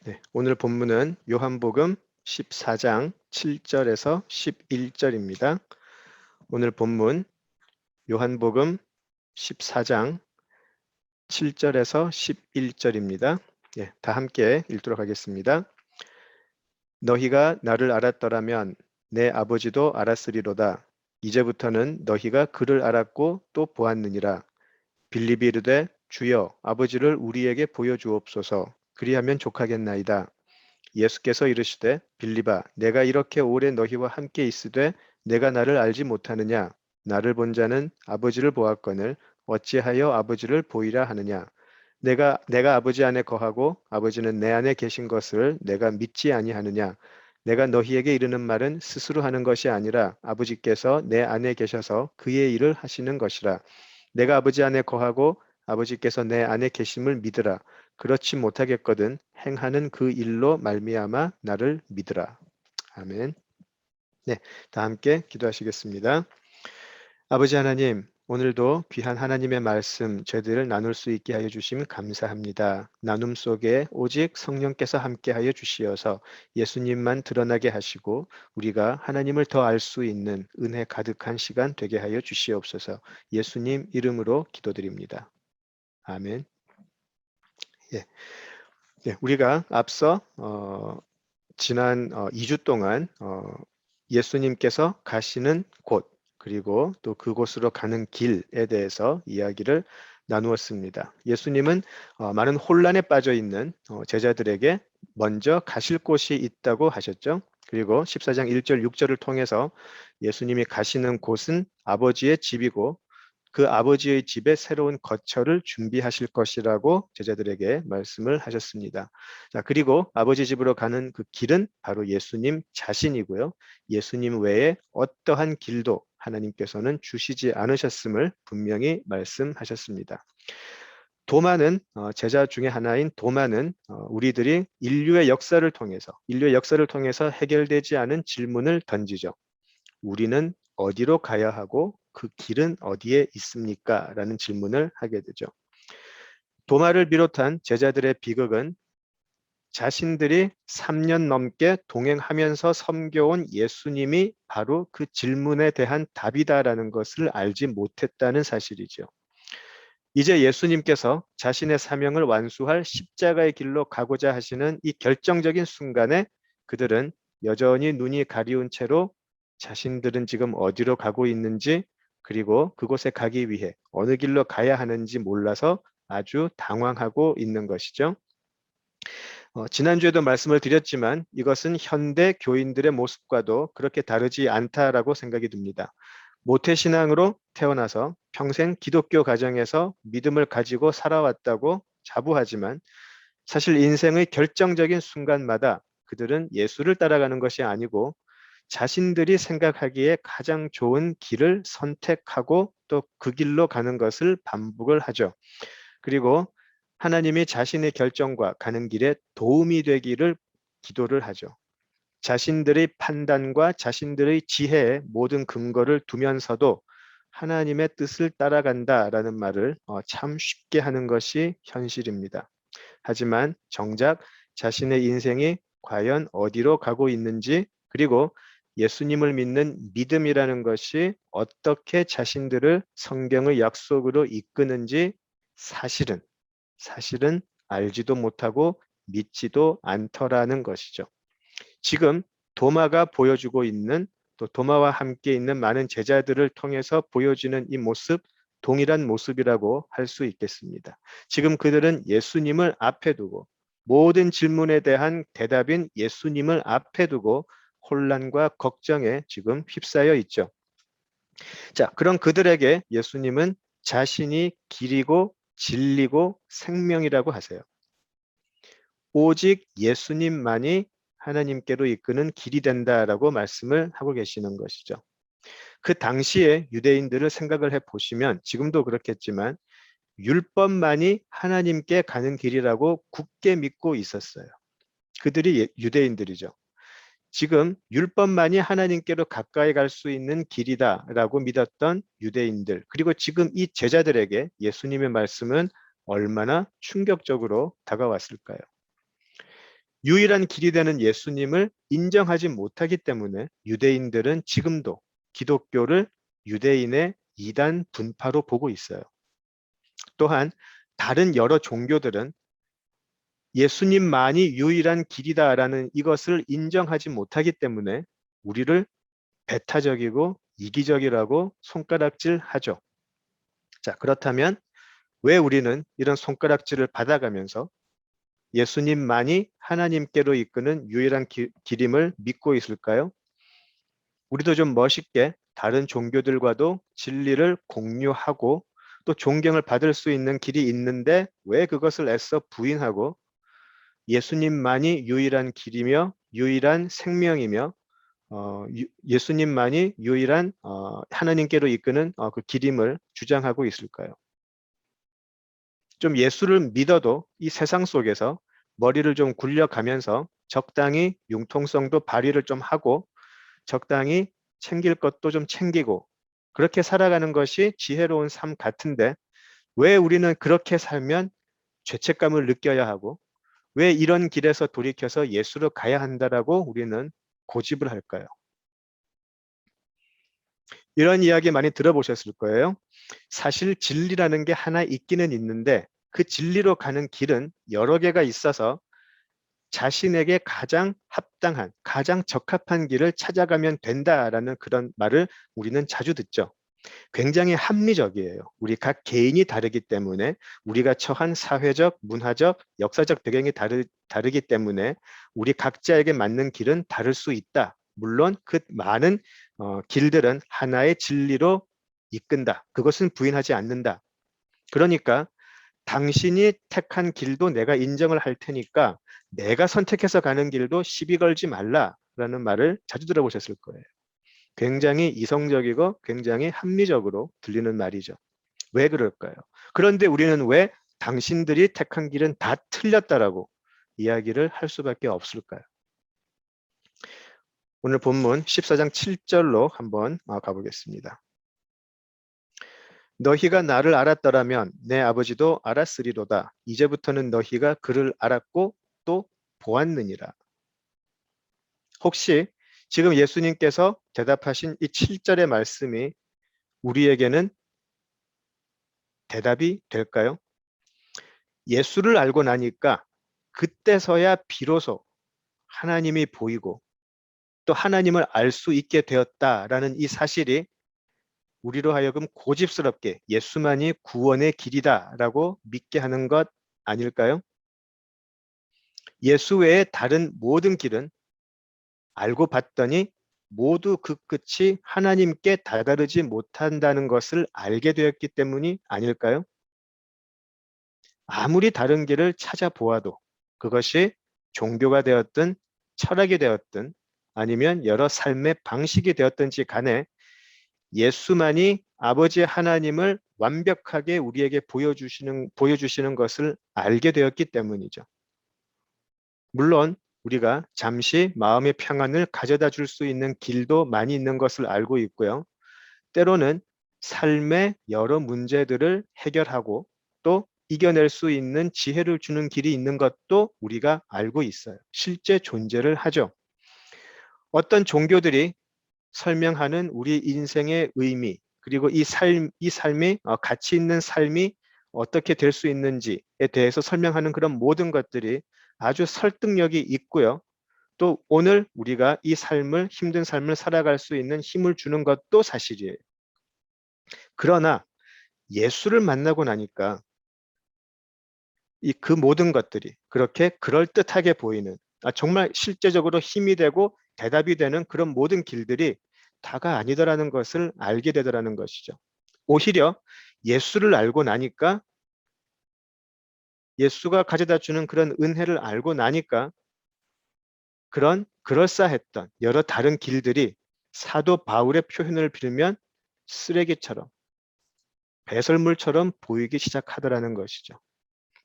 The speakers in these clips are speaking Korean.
네, 오늘 본문은 요한복음 14장 7절에서 11절입니다. 오늘 본문 요한복음 14장 7절에서 11절입니다. 예, 다 함께 읽도록 하겠습니다. 너희가 나를 알았더라면 내 아버지도 알았으리로다. 이제부터는 너희가 그를 알았고 또 보았느니라. 빌립이 이르되 주여 아버지를 우리에게 보여주옵소서. 그리하면 족하겠나이다. 예수께서 이르시되 빌립아 내가 이렇게 오래 너희와 함께 있으되 내가 나를 알지 못하느냐. 나를 본 자는 아버지를 보았거늘 어찌하여 아버지를 보이라 하느냐. 내가 아버지 안에 거하고 아버지는 내 안에 계신 것을 내가 믿지 아니하느냐. 내가 너희에게 이르는 말은 스스로 하는 것이 아니라 아버지께서 내 안에 계셔서 그의 일을 하시는 것이라. 내가 아버지 안에 거하고 아버지께서 내 안에 계심을 믿으라. 그렇지 못하겠거든 행하는 그 일로 말미암아 나를 믿으라. 아멘. 네, 다 함께 기도하시겠습니다. 아버지 하나님, 오늘도 귀한 하나님의 말씀 저희들을 나눌 수 있게 하여 주심 감사합니다. 나눔 속에 오직 성령께서 함께 하여 주시어서 예수님만 드러나게 하시고 우리가 하나님을 더 알 수 있는 은혜 가득한 시간 되게 하여 주시옵소서. 예수님 이름으로 기도드립니다. 아멘. 예. 예, 우리가 앞서 지난 2주 동안 예수님께서 가시는 곳 그리고 또 그곳으로 가는 길에 대해서 이야기를 나누었습니다. 예수님은 많은 혼란에 빠져 있는 제자들에게 먼저 가실 곳이 있다고 하셨죠. 그리고 14장 1절 6절을 통해서 예수님이 가시는 곳은 아버지의 집이고 그 아버지의 집에 새로운 거처를 준비하실 것이라고 제자들에게 말씀을 하셨습니다. 자, 그리고 아버지 집으로 가는 그 길은 바로 예수님 자신이고요. 예수님 외에 어떠한 길도 하나님께서는 주시지 않으셨음을 분명히 말씀하셨습니다. 도마는 제자 중에 하나인 도마는 우리들이 인류의 역사를 통해서 해결되지 않은 질문을 던지죠. 우리는 어디로 가야 하고 그 길은 어디에 있습니까? 라는 질문을 하게 되죠. 도마를 비롯한 제자들의 비극은 자신들이 3년 넘게 동행하면서 섬겨온 예수님이 바로 그 질문에 대한 답이다라는 것을 알지 못했다는 사실이죠. 이제 예수님께서 자신의 사명을 완수할 십자가의 길로 가고자 하시는 이 결정적인 순간에 그들은 여전히 눈이 가리운 채로 자신들은 지금 어디로 가고 있는지 그리고 그곳에 가기 위해 어느 길로 가야 하는지 몰라서 아주 당황하고 있는 것이죠. 지난주에도 말씀을 드렸지만 이것은 현대 교인들의 모습과도 그렇게 다르지 않다라고 생각이 듭니다. 모태신앙으로 태어나서 평생 기독교 가정에서 믿음을 가지고 살아왔다고 자부하지만 사실 인생의 결정적인 순간마다 그들은 예수를 따라가는 것이 아니고 자신들이 생각하기에 가장 좋은 길을 선택하고 또 그 길로 가는 것을 반복을 하죠. 그리고 하나님이 자신의 결정과 가는 길에 도움이 되기를 기도를 하죠. 자신들의 판단과 자신들의 지혜에 모든 근거를 두면서도 하나님의 뜻을 따라간다라는 말을 참 쉽게 하는 것이 현실입니다. 하지만 정작 자신의 인생이 과연 어디로 가고 있는지 그리고 예수님을 믿는 믿음이라는 것이 어떻게 자신들을 성경의 약속으로 이끄는지 사실은 알지도 못하고 믿지도 않더라는 것이죠. 지금 도마가 보여주고 있는 또 도마와 함께 있는 많은 제자들을 통해서 보여지는 이 모습 동일한 모습이라고 할 수 있겠습니다. 지금 그들은 예수님을 앞에 두고 모든 질문에 대한 대답인 예수님을 앞에 두고 혼란과 걱정에 지금 휩싸여 있죠. 자, 그런 그들에게 예수님은 자신이 길이고 진리고 생명이라고 하세요. 오직 예수님만이 하나님께로 이끄는 길이 된다라고 말씀을 하고 계시는 것이죠. 그 당시에 유대인들을 생각을 해보시면 지금도 그렇겠지만 율법만이 하나님께 가는 길이라고 굳게 믿고 있었어요. 그들이 유대인들이죠. 지금 율법만이 하나님께로 가까이 갈 수 있는 길이다라고 믿었던 유대인들 그리고 지금 이 제자들에게 예수님의 말씀은 얼마나 충격적으로 다가왔을까요? 유일한 길이 되는 예수님을 인정하지 못하기 때문에 유대인들은 지금도 기독교를 유대인의 이단 분파로 보고 있어요. 또한 다른 여러 종교들은 예수님만이 유일한 길이다라는 이것을 인정하지 못하기 때문에 우리를 배타적이고 이기적이라고 손가락질하죠. 자, 그렇다면 왜 우리는 이런 손가락질을 받아가면서 예수님만이 하나님께로 이끄는 유일한 길임을 믿고 있을까요? 우리도 좀 멋있게 다른 종교들과도 진리를 공유하고 또 존경을 받을 수 있는 길이 있는데 왜 그것을 애써 부인하고 예수님만이 유일한 길이며 유일한 생명이며 예수님만이 유일한 하나님께로 이끄는 그 길임을 주장하고 있을까요? 좀 예수를 믿어도 이 세상 속에서 머리를 좀 굴려가면서 적당히 융통성도 발휘를 좀 하고 적당히 챙길 것도 좀 챙기고 그렇게 살아가는 것이 지혜로운 삶 같은데 왜 우리는 그렇게 살면 죄책감을 느껴야 하고 왜 이런 길에서 돌이켜서 예수로 가야 한다라고 우리는 고집을 할까요? 이런 이야기 많이 들어보셨을 거예요. 사실 진리라는 게 하나 있기는 있는데 그 진리로 가는 길은 여러 개가 있어서 자신에게 가장 합당한, 가장 적합한 길을 찾아가면 된다라는 그런 말을 우리는 자주 듣죠. 굉장히 합리적이에요. 우리 각 개인이 다르기 때문에 우리가 처한 사회적, 문화적, 역사적 배경이 다르기 때문에 우리 각자에게 맞는 길은 다를 수 있다. 물론 그 많은 길들은 하나의 진리로 이끈다. 그것은 부인하지 않는다. 그러니까 당신이 택한 길도 내가 인정을 할 테니까 내가 선택해서 가는 길도 시비 걸지 말라라는 말을 자주 들어보셨을 거예요. 굉장히 이성적이고 굉장히 합리적으로 들리는 말이죠. 왜 그럴까요? 그런데 우리는 왜 당신들이 택한 길은 다 틀렸다라고 이야기를 할 수밖에 없을까요? 오늘 본문 14장 7절로 한번 가보겠습니다. 너희가 나를 알았더라면 내 아버지도 알았으리로다. 이제부터는 너희가 그를 알았고 또 보았느니라. 혹시 지금 예수님께서 대답하신 이 7절의 말씀이 우리에게는 대답이 될까요? 예수를 알고 나니까 그때서야 비로소 하나님이 보이고 또 하나님을 알 수 있게 되었다라는 이 사실이 우리로 하여금 고집스럽게 예수만이 구원의 길이다라고 믿게 하는 것 아닐까요? 예수 외의 다른 모든 길은 알고 봤더니 모두 그 끝이 하나님께 다다르지 못한다는 것을 알게 되었기 때문이 아닐까요? 아무리 다른 길을 찾아보아도 그것이 종교가 되었든 철학이 되었든 아니면 여러 삶의 방식이 되었든지 간에 예수만이 아버지 하나님을 완벽하게 우리에게 보여주시는 것을 알게 되었기 때문이죠. 물론 우리가 잠시 마음의 평안을 가져다 줄 수 있는 길도 많이 있는 것을 알고 있고요. 때로는 삶의 여러 문제들을 해결하고 또 이겨낼 수 있는 지혜를 주는 길이 있는 것도 우리가 알고 있어요. 실제 존재를 하죠. 어떤 종교들이 설명하는 우리 인생의 의미, 그리고 이 삶이 가치 있는 삶이 어떻게 될 수 있는지에 대해서 설명하는 그런 모든 것들이 아주 설득력이 있고요. 또 오늘 우리가 이 힘든 삶을 살아갈 수 있는 힘을 주는 것도 사실이에요. 그러나 예수를 만나고 나니까 그 모든 것들이 그렇게 그럴듯하게 보이는 정말 실제적으로 힘이 되고 대답이 되는 그런 모든 길들이 다가 아니더라는 것을 알게 되더라는 것이죠. 오히려 예수를 알고 나니까 예수가 가져다 주는 그런 은혜를 알고 나니까 그런 그럴싸했던 여러 다른 길들이 사도 바울의 표현을 빌면 쓰레기처럼 배설물처럼 보이기 시작하더라는 것이죠.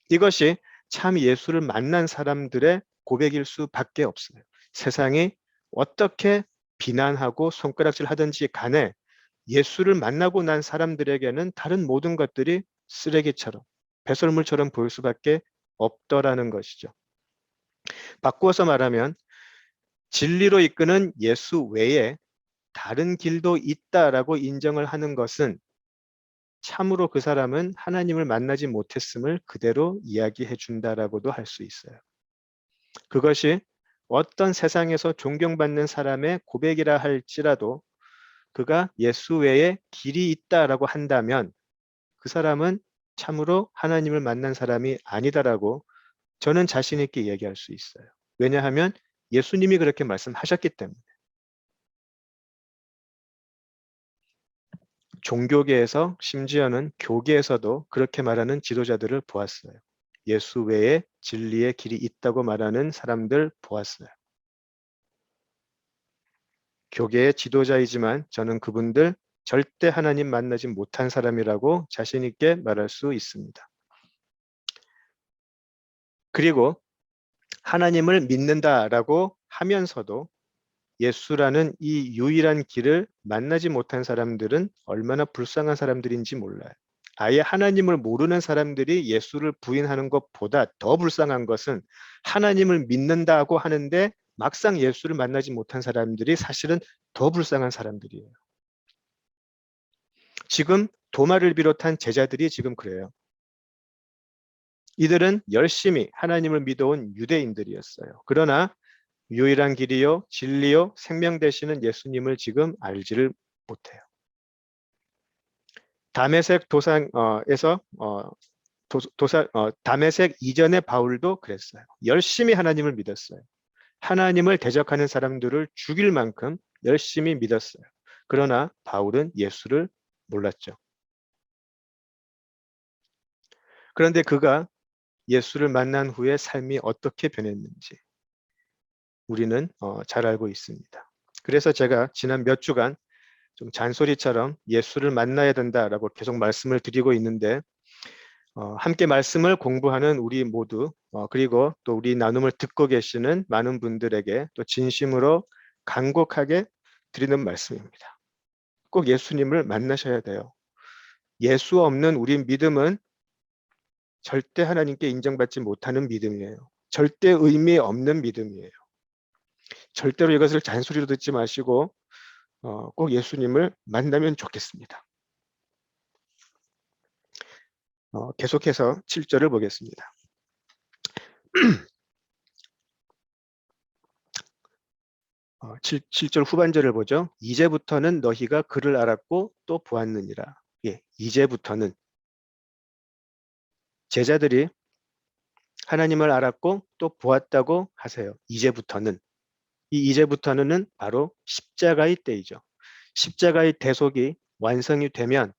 이것이 참 예수를 만난 사람들의 고백일 수밖에 없어요. 세상이 어떻게 비난하고 손가락질 하든지 간에 예수를 만나고 난 사람들에게는 다른 모든 것들이 쓰레기처럼 배설물처럼 보일 수밖에 없더라는 것이죠. 바꾸어서 말하면 진리로 이끄는 예수 외에 다른 길도 있다라고 인정을 하는 것은 참으로 그 사람은 하나님을 만나지 못했음을 그대로 이야기해 준다라고도 할 수 있어요. 그것이 어떤 세상에서 존경받는 사람의 고백이라 할지라도 그가 예수 외에 길이 있다라고 한다면 그 사람은 참으로 하나님을 만난 사람이 아니다라고 저는 자신 있게 얘기할 수 있어요. 왜냐하면 예수님이 그렇게 말씀하셨기 때문에. 종교계에서 심지어는 교계에서도 그렇게 말하는 지도자들을 보았어요. 예수 외에 진리의 길이 있다고 말하는 사람들 보았어요. 교계의 지도자이지만 저는 그분들 절대 하나님 만나지 못한 사람이라고 자신 있게 말할 수 있습니다. 그리고 하나님을 믿는다라고 하면서도 예수라는 이 유일한 길을 만나지 못한 사람들은 얼마나 불쌍한 사람들인지 몰라요. 아예 하나님을 모르는 사람들이 예수를 부인하는 것보다 더 불쌍한 것은 하나님을 믿는다고 하는데 막상 예수를 만나지 못한 사람들이 사실은 더 불쌍한 사람들이에요. 지금 도마를 비롯한 제자들이 지금 그래요. 이들은 열심히 하나님을 믿어온 유대인들이었어요. 그러나 유일한 길이요, 진리요, 생명 되시는 예수님을 지금 알지를 못해요. 다메섹 도상에서 다메섹 이전의 바울도 그랬어요. 열심히 하나님을 믿었어요. 하나님을 대적하는 사람들을 죽일 만큼 열심히 믿었어요. 그러나 바울은 예수를 몰랐죠. 그런데 그가 예수를 만난 후에 삶이 어떻게 변했는지 우리는 잘 알고 있습니다. 그래서 제가 지난 몇 주간 좀 잔소리처럼 예수를 만나야 된다라고 계속 말씀을 드리고 있는데 함께 말씀을 공부하는 우리 모두 그리고 또 우리 나눔을 듣고 계시는 많은 분들에게 또 진심으로 간곡하게 드리는 말씀입니다. 꼭 예수님을 만나셔야 돼요. 예수 없는 우리 믿음은 절대 하나님께 인정받지 못하는 믿음이에요. 절대 의미 없는 믿음이에요. 절대로 이것을 잔소리로 듣지 마시고 꼭 예수님을 만나면 좋겠습니다. 계속해서 7절을 보겠습니다. 7절 후반절을 보죠. 이제부터는 너희가 그를 알았고 또 보았느니라. 예, 이제부터는 제자들이 하나님을 알았고 또 보았다고 하세요. 이제부터는. 이 이제부터는 바로 십자가의 때이죠. 십자가의 대속이 완성이 되면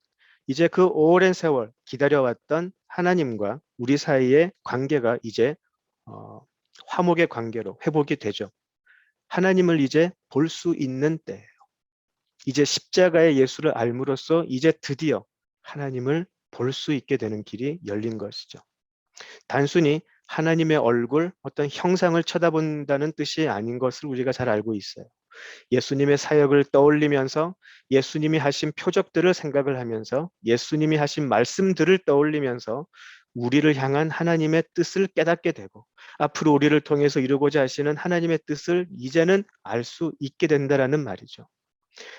이제 그 오랜 세월 기다려왔던 하나님과 우리 사이의 관계가 이제 화목의 관계로 회복이 되죠. 하나님을 이제 볼 수 있는 때예요. 이제 십자가의 예수를 알므로써 이제 드디어 하나님을 볼 수 있게 되는 길이 열린 것이죠. 단순히 하나님의 얼굴, 어떤 형상을 쳐다본다는 뜻이 아닌 것을 우리가 잘 알고 있어요. 예수님의 사역을 떠올리면서 예수님이 하신 표적들을 생각을 하면서 예수님이 하신 말씀들을 떠올리면서 우리를 향한 하나님의 뜻을 깨닫게 되고 앞으로 우리를 통해서 이루고자 하시는 하나님의 뜻을 이제는 알 수 있게 된다라는 말이죠.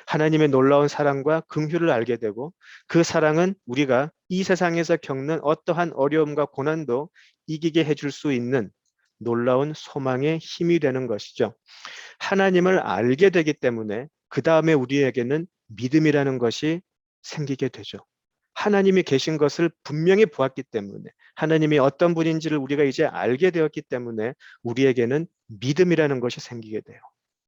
하나님의 놀라운 사랑과 긍휼을 알게 되고 그 사랑은 우리가 이 세상에서 겪는 어떠한 어려움과 고난도 이기게 해줄 수 있는 놀라운 소망의 힘이 되는 것이죠. 하나님을 알게 되기 때문에 그 다음에 우리에게는 믿음이라는 것이 생기게 되죠. 하나님이 계신 것을 분명히 보았기 때문에 하나님이 어떤 분인지를 우리가 이제 알게 되었기 때문에 우리에게는 믿음이라는 것이 생기게 돼요.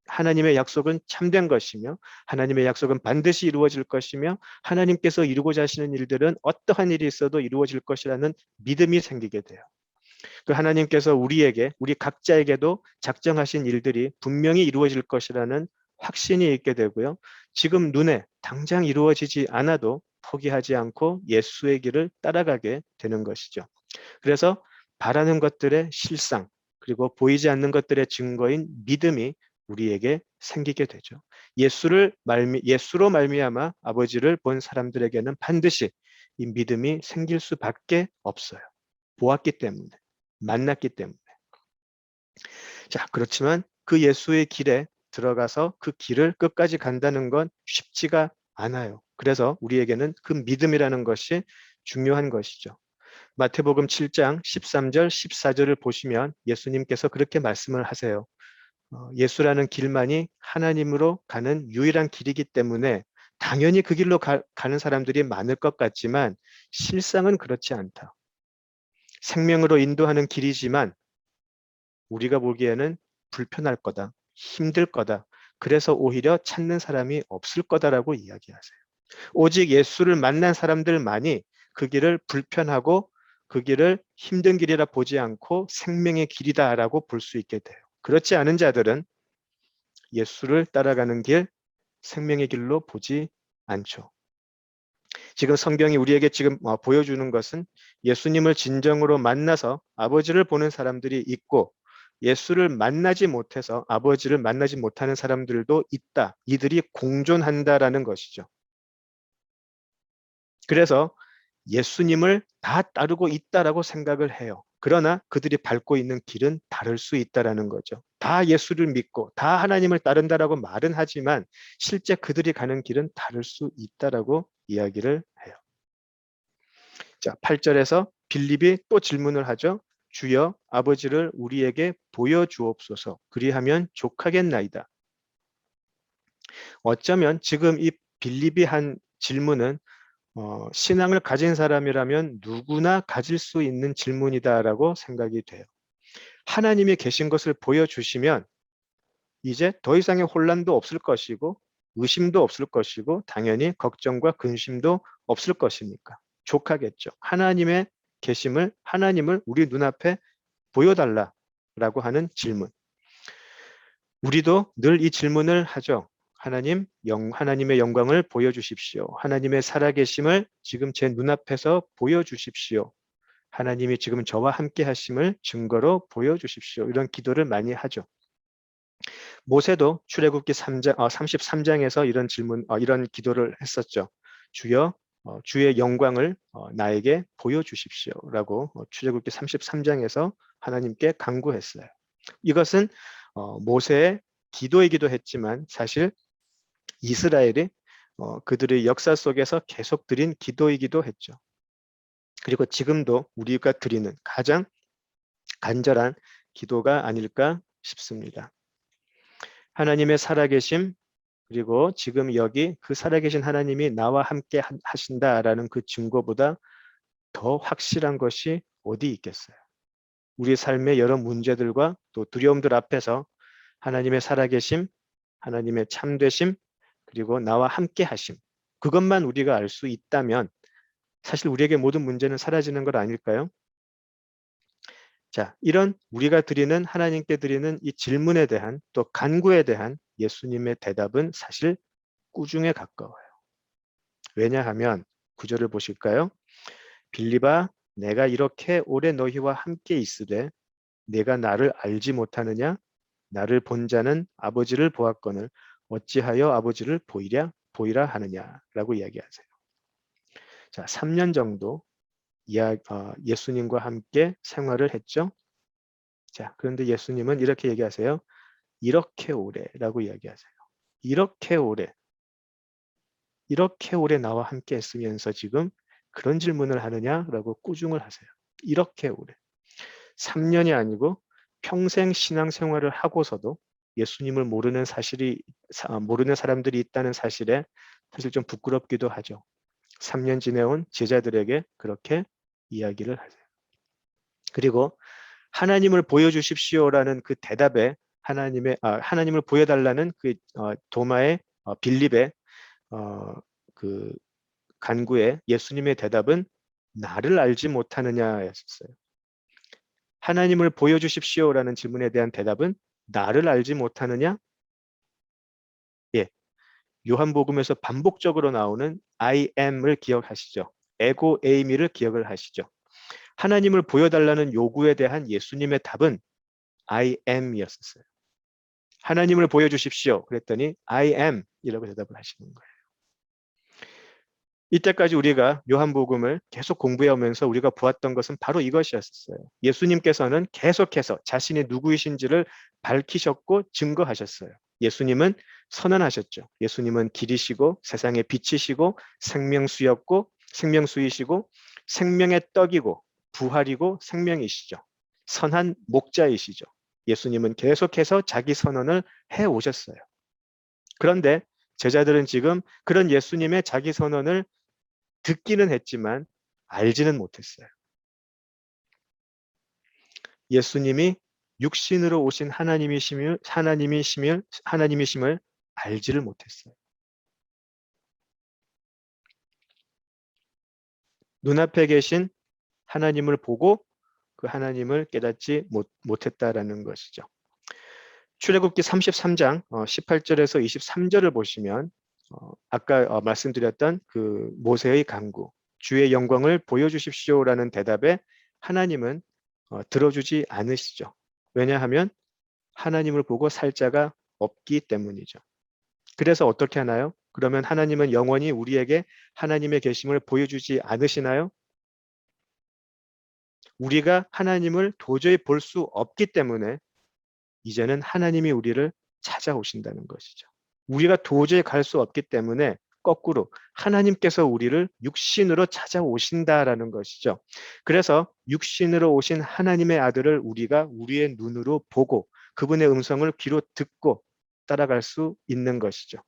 하나님의 약속은 참된 것이며 하나님의 약속은 반드시 이루어질 것이며 하나님께서 이루고자 하시는 일들은 어떠한 일이 있어도 이루어질 것이라는 믿음이 생기게 돼요. 그 하나님께서 우리에게 우리 각자에게도 작정하신 일들이 분명히 이루어질 것이라는 확신이 있게 되고요. 지금 눈에 당장 이루어지지 않아도 포기하지 않고 예수의 길을 따라가게 되는 것이죠. 그래서 바라는 것들의 실상 그리고 보이지 않는 것들의 증거인 믿음이 우리에게 생기게 되죠. 예수로 말미암아 아버지를 본 사람들에게는 반드시 이 믿음이 생길 수밖에 없어요. 보았기 때문에, 만났기 때문에. 자, 그렇지만 그 예수의 길에 들어가서 그 길을 끝까지 간다는 건 쉽지가 않아요. 그래서 우리에게는 그 믿음이라는 것이 중요한 것이죠. 마태복음 7장 13절, 14절을 보시면 예수님께서 그렇게 말씀을 하세요. 예수라는 길만이 하나님으로 가는 유일한 길이기 때문에 당연히 그 길로 가는 사람들이 많을 것 같지만 실상은 그렇지 않다. 생명으로 인도하는 길이지만 우리가 보기에는 불편할 거다, 힘들 거다. 그래서 오히려 찾는 사람이 없을 거다라고 이야기하세요. 오직 예수를 만난 사람들만이 그 길을 불편하고 그 길을 힘든 길이라 보지 않고 생명의 길이다라고 볼 수 있게 돼요. 그렇지 않은 자들은 예수를 따라가는 길, 생명의 길로 보지 않죠. 지금 성경이 우리에게 지금 보여주는 것은 예수님을 진정으로 만나서 아버지를 보는 사람들이 있고 예수를 만나지 못해서 아버지를 만나지 못하는 사람들도 있다. 이들이 공존한다라는 것이죠. 그래서 예수님을 다 따르고 있다라고 생각을 해요. 그러나 그들이 밟고 있는 길은 다를 수 있다라는 거죠. 다 예수를 믿고 다 하나님을 따른다라고 말은 하지만 실제 그들이 가는 길은 다를 수 있다라고 이야기를 해요. 자, 8절에서 빌립이 또 질문을 하죠. 주여 아버지를 우리에게 보여주옵소서. 그리하면 족하겠나이다. 어쩌면 지금 이 빌립이 한 질문은 신앙을 가진 사람이라면 누구나 가질 수 있는 질문이다라고 생각이 돼요. 하나님이 계신 것을 보여주시면 이제 더 이상의 혼란도 없을 것이고 의심도 없을 것이고 당연히 걱정과 근심도 없을 것이니까 족하겠죠. 하나님의 계심을 하나님을 우리 눈앞에 보여달라라고 하는 질문. 우리도 늘 이 질문을 하죠. 하나님의 영광을 보여주십시오. 하나님의 살아계심을 지금 제 눈앞에서 보여주십시오. 하나님이 지금 저와 함께 하심을 증거로 보여주십시오. 이런 기도를 많이 하죠. 모세도 출애굽기 33장에서 이런 기도를 했었죠. 주여, 주의 영광을 나에게 보여주십시오라고 출애굽기 33장에서 하나님께 간구했어요. 이것은 모세의 기도이기도 했지만 사실 이스라엘이 그들의 역사 속에서 계속 드린 기도이기도 했죠. 그리고 지금도 우리가 드리는 가장 간절한 기도가 아닐까 싶습니다. 하나님의 살아계심, 그리고 지금 여기 그 살아계신 하나님이 나와 함께 하신다라는 그 증거보다 더 확실한 것이 어디 있겠어요? 우리 삶의 여러 문제들과 또 두려움들 앞에서 하나님의 살아계심, 하나님의 참되심, 그리고 나와 함께 하심. 그것만 우리가 알 수 있다면 사실 우리에게 모든 문제는 사라지는 것 아닐까요? 자, 이런 우리가 하나님께 드리는 이 질문에 대한 또 간구에 대한 예수님의 대답은 사실 꾸중에 가까워요. 왜냐하면 구절을 보실까요? 빌립아, 내가 이렇게 오래 너희와 함께 있으되 내가 나를 알지 못하느냐? 나를 본 자는 아버지를 보았거늘 어찌하여 아버지를 보이라 하느냐라고 이야기하세요. 자, 3년 정도 예수님과 함께 생활을 했죠. 자, 그런데 예수님은 이렇게 얘기하세요. 이렇게 오래라고 이야기하세요. 이렇게 오래 나와 함께 했으면서 지금 그런 질문을 하느냐라고 꾸중을 하세요. 이렇게 오래. 3년이 아니고 평생 신앙생활을 하고서도 예수님을 모르는 사람들이 있다는 사실에 사실 좀 부끄럽기도 하죠. 3년 지내온 제자들에게 그렇게 이야기를 하세요. 그리고 하나님을 보여주십시오라는 그 대답에 하나님을 보여달라는 그 빌립의 그 간구에 예수님의 대답은 나를 알지 못하느냐였어요. 하나님을 보여주십시오라는 질문에 대한 대답은 나를 알지 못하느냐? 예, 요한복음에서 반복적으로 나오는 I am을 기억하시죠? 에고 에이미를 기억을 하시죠? 하나님을 보여달라는 요구에 대한 예수님의 답은 I am이었어요. 하나님을 보여주십시오. 그랬더니 I am 이라고 대답을 하시는 거예요. 이때까지 우리가 요한복음을 계속 공부해 오면서 우리가 보았던 것은 바로 이것이었어요. 예수님께서는 계속해서 자신이 누구이신지를 밝히셨고 증거하셨어요. 예수님은 선언하셨죠. 예수님은 길이시고 세상의 빛이시고 생명수였고 생명수이시고 생명의 떡이고 부활이고 생명이시죠. 선한 목자이시죠. 예수님은 계속해서 자기 선언을 해 오셨어요. 그런데 제자들은 지금 그런 예수님의 자기 선언을 듣기는 했지만 알지는 못했어요. 예수님이 육신으로 오신 하나님이심을 알지를 못했어요. 눈앞에 계신 하나님을 보고 그 하나님을 깨닫지 못했다라는 것이죠. 출애굽기 33장 18절에서 23절을 보시면 아까 말씀드렸던 그 모세의 간구, 주의 영광을 보여주십시오라는 대답에 하나님은 들어주지 않으시죠. 왜냐하면 하나님을 보고 살 자가 없기 때문이죠. 그래서 어떻게 하나요? 그러면 하나님은 영원히 우리에게 하나님의 계심을 보여주지 않으시나요? 우리가 하나님을 도저히 볼 수 없기 때문에 이제는 하나님이 우리를 찾아오신다는 것이죠. 우리가 도저히 갈 수 없기 때문에 거꾸로 하나님께서 우리를 육신으로 찾아오신다라는 것이죠. 그래서 육신으로 오신 하나님의 아들을 우리가 우리의 눈으로 보고 그분의 음성을 귀로 듣고 따라갈 수 있는 것이죠.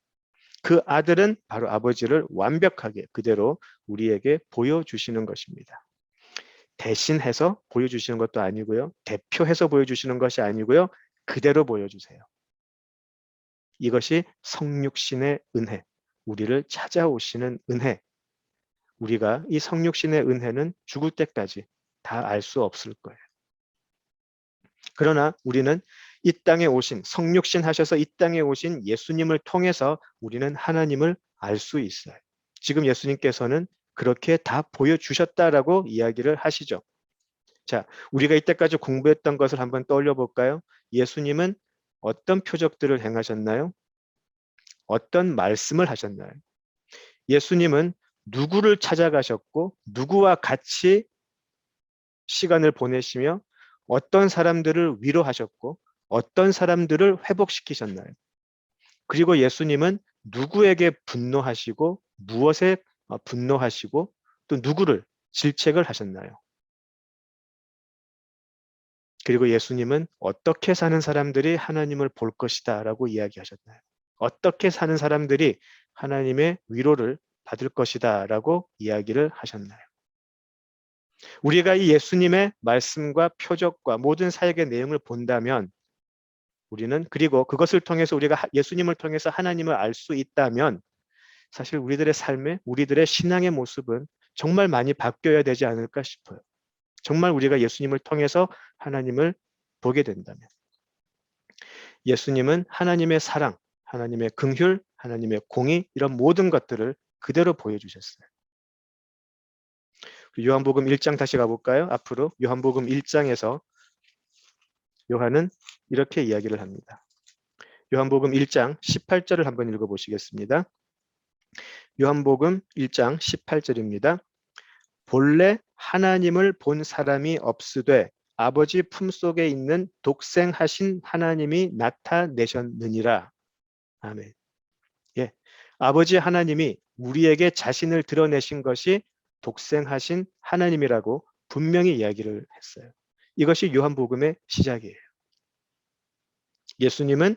그 아들은 바로 아버지를 완벽하게 그대로 우리에게 보여주시는 것입니다. 대신해서 보여주시는 것도 아니고요. 대표해서 보여주시는 것이 아니고요. 그대로 보여주세요. 이것이 성육신의 은혜, 우리를 찾아오시는 은혜. 우리가 이 성육신의 은혜는 죽을 때까지 다 알 수 없을 거예요. 그러나 우리는 이 땅에 오신, 성육신 하셔서 이 땅에 오신 예수님을 통해서 우리는 하나님을 알 수 있어요. 지금 예수님께서는 그렇게 다 보여주셨다라고 이야기를 하시죠. 자, 우리가 이때까지 공부했던 것을 한번 떠올려 볼까요? 예수님은 어떤 표적들을 행하셨나요? 어떤 말씀을 하셨나요? 예수님은 누구를 찾아가셨고 누구와 같이 시간을 보내시며 어떤 사람들을 위로하셨고 어떤 사람들을 회복시키셨나요? 그리고 예수님은 누구에게 분노하시고 무엇에 분노하시고 또 누구를 질책을 하셨나요? 그리고 예수님은 어떻게 사는 사람들이 하나님을 볼 것이다 라고 이야기하셨나요? 어떻게 사는 사람들이 하나님의 위로를 받을 것이다 라고 이야기를 하셨나요? 우리가 이 예수님의 말씀과 표적과 모든 사역의 내용을 본다면 우리는 그리고 그것을 통해서 우리가 예수님을 통해서 하나님을 알 수 있다면 사실 우리들의 삶에 우리들의 신앙의 모습은 정말 많이 바뀌어야 되지 않을까 싶어요. 정말 우리가 예수님을 통해서 하나님을 보게 된다면 예수님은 하나님의 사랑, 하나님의 긍휼, 하나님의 공의 이런 모든 것들을 그대로 보여주셨어요. 요한복음 1장 다시 가볼까요? 앞으로 요한복음 1장에서 요한은 이렇게 이야기를 합니다. 요한복음 1장 18절을 한번 읽어보시겠습니다. 요한복음 1장 18절입니다. 본래 하나님을 본 사람이 없으되 아버지 품속에 있는 독생하신 하나님이 나타내셨느니라. 아멘. 예, 아버지 하나님이 우리에게 자신을 드러내신 것이 독생하신 하나님이라고 분명히 이야기를 했어요. 이것이 요한복음의 시작이에요. 예수님은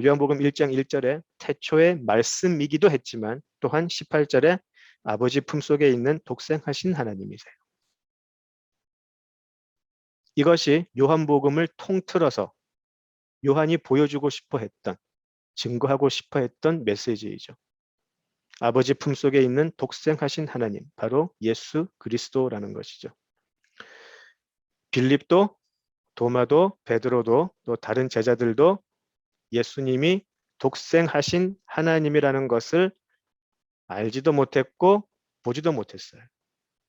요한복음 1장 1절에 태초의 말씀이기도 했지만 또한 18절에 아버지 품속에 있는 독생하신 하나님이세요. 이것이 요한복음을 통틀어서 요한이 보여주고 싶어 했던, 증거하고 싶어 했던 메시지이죠. 아버지 품속에 있는 독생하신 하나님, 바로 예수 그리스도라는 것이죠. 빌립도, 도마도, 베드로도 또 다른 제자들도 예수님이 독생하신 하나님이라는 것을 알지도 못했고 보지도 못했어요.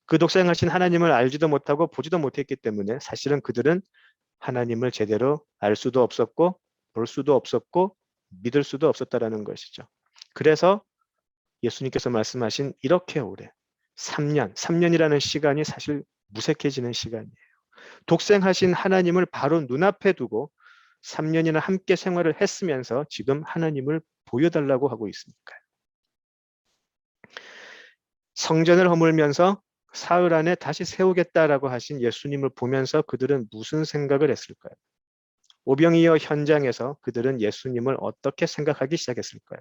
그 독생하신 하나님을 알지도 못하고 보지도 못했기 때문에 사실은 그들은 하나님을 제대로 알 수도 없었고 볼 수도 없었고 믿을 수도 없었다라는 것이죠. 그래서 예수님께서 말씀하신 이렇게 오래 3년이라는 시간이 사실 무색해지는 시간이에요. 독생하신 하나님을 바로 눈앞에 두고 3년이나 함께 생활을 했으면서 지금 하나님을 보여달라고 하고 있으니까요. 성전을 허물면서 사흘 안에 다시 세우겠다라고 하신 예수님을 보면서 그들은 무슨 생각을 했을까요? 오병이어 현장에서 그들은 예수님을 어떻게 생각하기 시작했을까요?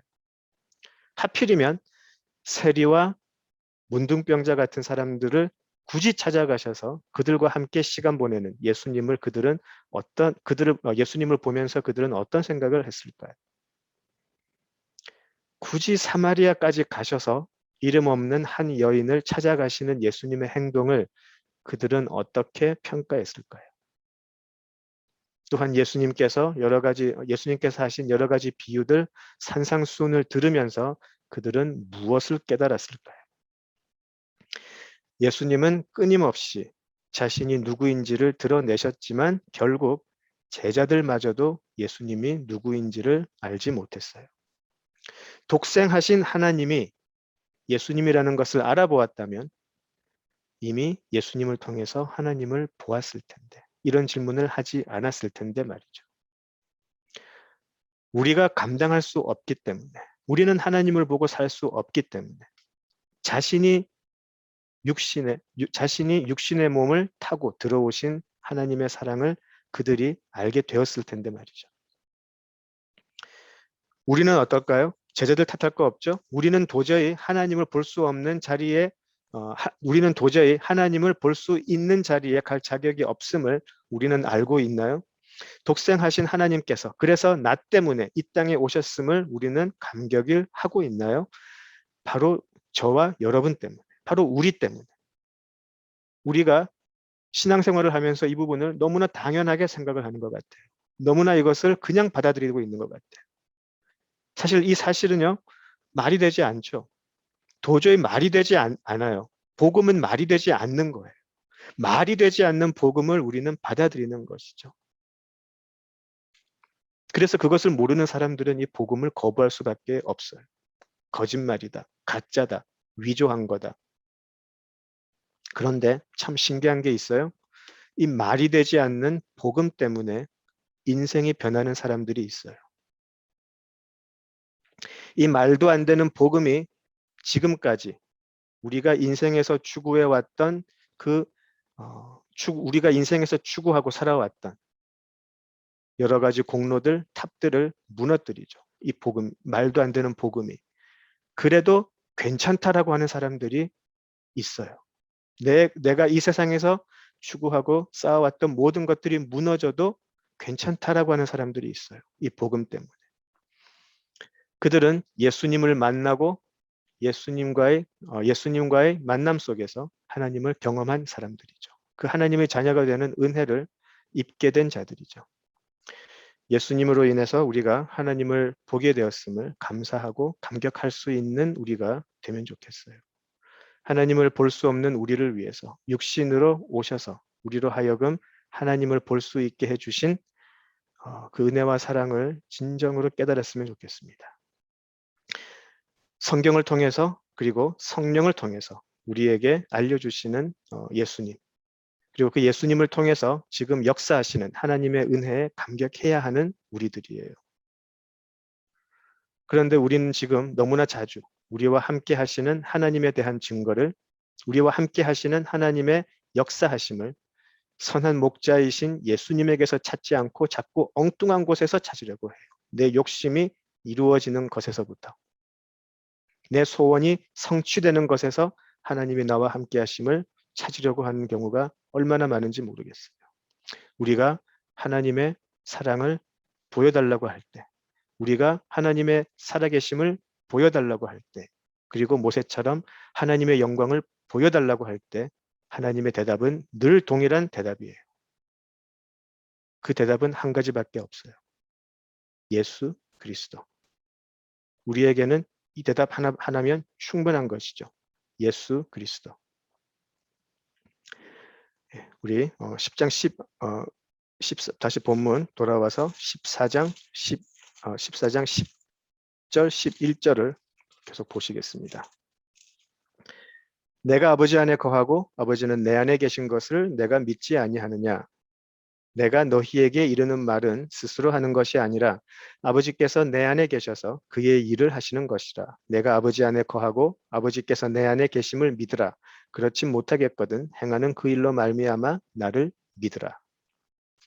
하필이면 세리와 문둥병자 같은 사람들을 굳이 찾아가셔서 그들과 함께 시간 보내는 예수님을 예수님을 보면서 그들은 어떤 생각을 했을까요? 굳이 사마리아까지 가셔서 이름 없는 한 여인을 찾아가시는 예수님의 행동을 그들은 어떻게 평가했을까요? 또한 예수님께서 하신 여러 가지 비유들, 산상수훈을 들으면서 그들은 무엇을 깨달았을까요? 예수님은 끊임없이 자신이 누구인지를 드러내셨지만 결국 제자들마저도 예수님이 누구인지를 알지 못했어요. 독생하신 하나님이 예수님이라는 것을 알아보았다면 이미 예수님을 통해서 하나님을 보았을 텐데 이런 질문을 하지 않았을 텐데 말이죠. 우리가 감당할 수 없기 때문에 우리는 하나님을 보고 살 수 없기 때문에 자신이 육신의 몸을 타고 들어오신 하나님의 사랑을 그들이 알게 되었을 텐데 말이죠. 우리는 어떨까요? 제자들 탓할 거 없죠? 우리는 도저히 하나님을 볼 수 없는 자리에 우리는 도저히 하나님을 볼 수 있는 자리에 갈 자격이 없음을 우리는 알고 있나요? 독생하신 하나님께서 그래서 나 때문에 이 땅에 오셨음을 우리는 감격을 하고 있나요? 바로 저와 여러분 때문에, 바로 우리 때문에. 우리가 신앙생활을 하면서 이 부분을 너무나 당연하게 생각을 하는 것 같아요. 너무나 이것을 그냥 받아들이고 있는 것 같아요. 사실 이 사실은요, 말이 되지 않죠. 도저히 말이 되지 않아요. 복음은 말이 되지 않는 거예요. 말이 되지 않는 복음을 우리는 받아들이는 것이죠. 그래서 그것을 모르는 사람들은 이 복음을 거부할 수밖에 없어요. 거짓말이다, 가짜다, 위조한 거다. 그런데 참 신기한 게 있어요. 이 말이 되지 않는 복음 때문에 인생이 변하는 사람들이 있어요. 이 말도 안 되는 복음이 지금까지 우리가 인생에서 추구해왔던 우리가 인생에서 추구하고 살아왔던 여러 가지 공로들, 탑들을 무너뜨리죠. 이 복음, 말도 안 되는 복음이. 그래도 괜찮다라고 하는 사람들이 있어요. 내가 이 세상에서 추구하고 쌓아왔던 모든 것들이 무너져도 괜찮다라고 하는 사람들이 있어요. 이 복음 때문에. 그들은 예수님을 만나고 예수님과의 만남 속에서 하나님을 경험한 사람들이죠. 그 하나님의 자녀가 되는 은혜를 입게 된 자들이죠. 예수님으로 인해서 우리가 하나님을 보게 되었음을 감사하고 감격할 수 있는 우리가 되면 좋겠어요. 하나님을 볼 수 없는 우리를 위해서 육신으로 오셔서 우리로 하여금 하나님을 볼 수 있게 해주신 그 은혜와 사랑을 진정으로 깨달았으면 좋겠습니다. 성경을 통해서 그리고 성령을 통해서 우리에게 알려주시는 예수님, 그리고 그 예수님을 통해서 지금 역사하시는 하나님의 은혜에 감격해야 하는 우리들이에요. 그런데 우리는 지금 너무나 자주 우리와 함께 하시는 하나님에 대한 증거를, 우리와 함께 하시는 하나님의 역사하심을 선한 목자이신 예수님에게서 찾지 않고 자꾸 엉뚱한 곳에서 찾으려고 해요. 내 욕심이 이루어지는 것에서부터, 내 소원이 성취되는 것에서 하나님이 나와 함께 하심을 찾으려고 하는 경우가 얼마나 많은지 모르겠어요. 우리가 하나님의 사랑을 보여달라고 할 때, 우리가 하나님의 살아계심을 보여달라고 할 때, 그리고 모세처럼 하나님의 영광을 보여달라고 할 때 하나님의 대답은 늘 동일한 대답이에요. 그 대답은 한 가지밖에 없어요. 예수 그리스도. 우리에게는 이 대답 하나면 충분한 것이죠. 예수 그리스도. 우리 10장 다시 본문 돌아와서 14장 10절 11절을 계속 보시겠습니다. 내가 아버지 안에 거하고 아버지는 내 안에 계신 것을 내가 믿지 아니하느냐. 내가 너희에게 이르는 말은 스스로 하는 것이 아니라 아버지께서 내 안에 계셔서 그의 일을 하시는 것이라. 내가 아버지 안에 거하고 아버지께서 내 안에 계심을 믿으라. 그렇지 못하겠거든 행하는 그 일로 말미암아 나를 믿으라.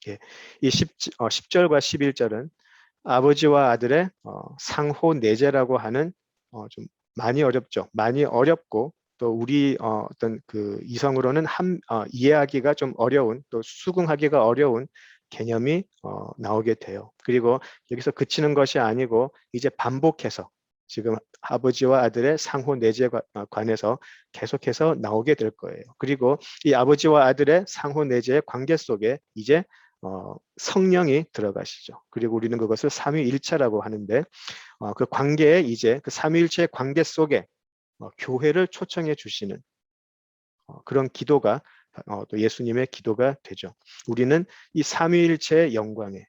예, 이 10절과 11절은 아버지와 아들의 상호 내재라고 하는 좀 많이 어렵죠. 많이 어렵고 또 우리 어떤 그 이성으로는 이해하기가 좀 어려운 또 수긍하기가 어려운 개념이 나오게 돼요. 그리고 여기서 그치는 것이 아니고 이제 반복해서 지금 아버지와 아들의 상호 내재에 관해서 계속해서 나오게 될 거예요. 그리고 이 아버지와 아들의 상호 내재의 관계 속에 이제 성령이 들어가시죠. 그리고 우리는 그것을 삼위일체라고 하는데 그 관계에 이제 그 삼위일체의 관계 속에 교회를 초청해 주시는 그런 기도가 또 예수님의 기도가 되죠. 우리는 이 삼위일체의 영광에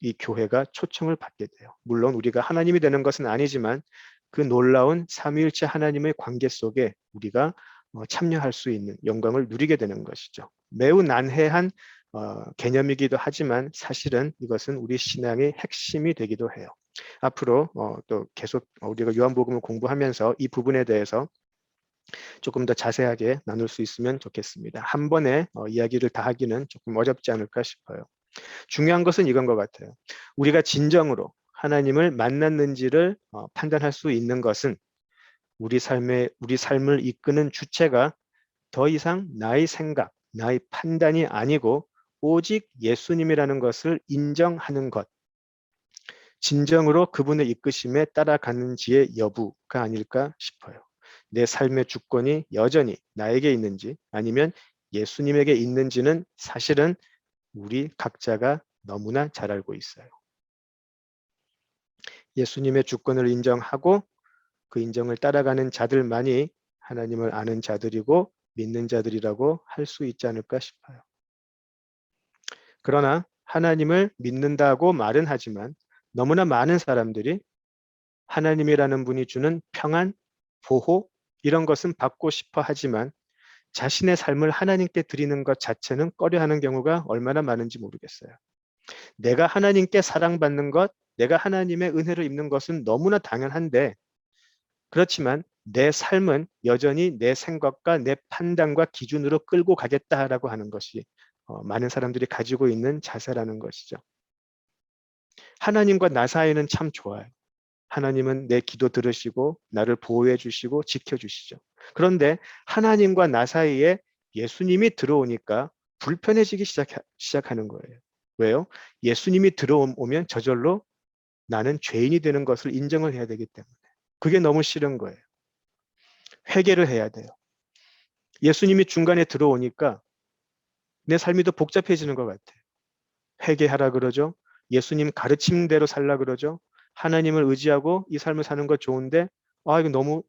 이 교회가 초청을 받게 돼요. 물론 우리가 하나님이 되는 것은 아니지만 그 놀라운 삼위일체 하나님의 관계 속에 우리가 참여할 수 있는 영광을 누리게 되는 것이죠. 매우 난해한 개념이기도 하지만 사실은 이것은 우리 신앙의 핵심이 되기도 해요. 앞으로 또 계속 우리가 요한복음을 공부하면서 이 부분에 대해서 조금 더 자세하게 나눌 수 있으면 좋겠습니다. 한 번에 이야기를 다 하기는 조금 어렵지 않을까 싶어요. 중요한 것은 이건 것 같아요. 우리가 진정으로 하나님을 만났는지를 판단할 수 있는 것은 우리 삶을 이끄는 주체가 더 이상 나의 생각, 나의 판단이 아니고 오직 예수님이라는 것을 인정하는 것. 진정으로 그분의 이끄심에 따라가는지의 여부가 아닐까 싶어요. 내 삶의 주권이 여전히 나에게 있는지 아니면 예수님에게 있는지는 사실은 우리 각자가 너무나 잘 알고 있어요. 예수님의 주권을 인정하고 그 인정을 따라가는 자들만이 하나님을 아는 자들이고 믿는 자들이라고 할 수 있지 않을까 싶어요. 그러나 하나님을 믿는다고 말은 하지만 너무나 많은 사람들이 하나님이라는 분이 주는 평안, 보호 이런 것은 받고 싶어 하지만 자신의 삶을 하나님께 드리는 것 자체는 꺼려하는 경우가 얼마나 많은지 모르겠어요. 내가 하나님께 사랑받는 것, 내가 하나님의 은혜를 입는 것은 너무나 당연한데 그렇지만 내 삶은 여전히 내 생각과 내 판단과 기준으로 끌고 가겠다라고 하는 것이 많은 사람들이 가지고 있는 자세라는 것이죠. 하나님과 나 사이는 참 좋아요. 하나님은 내 기도 들으시고 나를 보호해 주시고 지켜주시죠. 그런데 하나님과 나 사이에 예수님이 들어오니까 불편해지기 시작하는 거예요. 왜요? 예수님이 들어오면 저절로 나는 죄인이 되는 것을 인정을 해야 되기 때문에. 그게 너무 싫은 거예요. 회개를 해야 돼요. 예수님이 중간에 들어오니까 내 삶이 더 복잡해지는 것 같아요. 회개하라 그러죠. 예수님 가르침대로 살라 그러죠. 하나님을 의지하고 이 삶을 사는 거 좋은데 이거 너무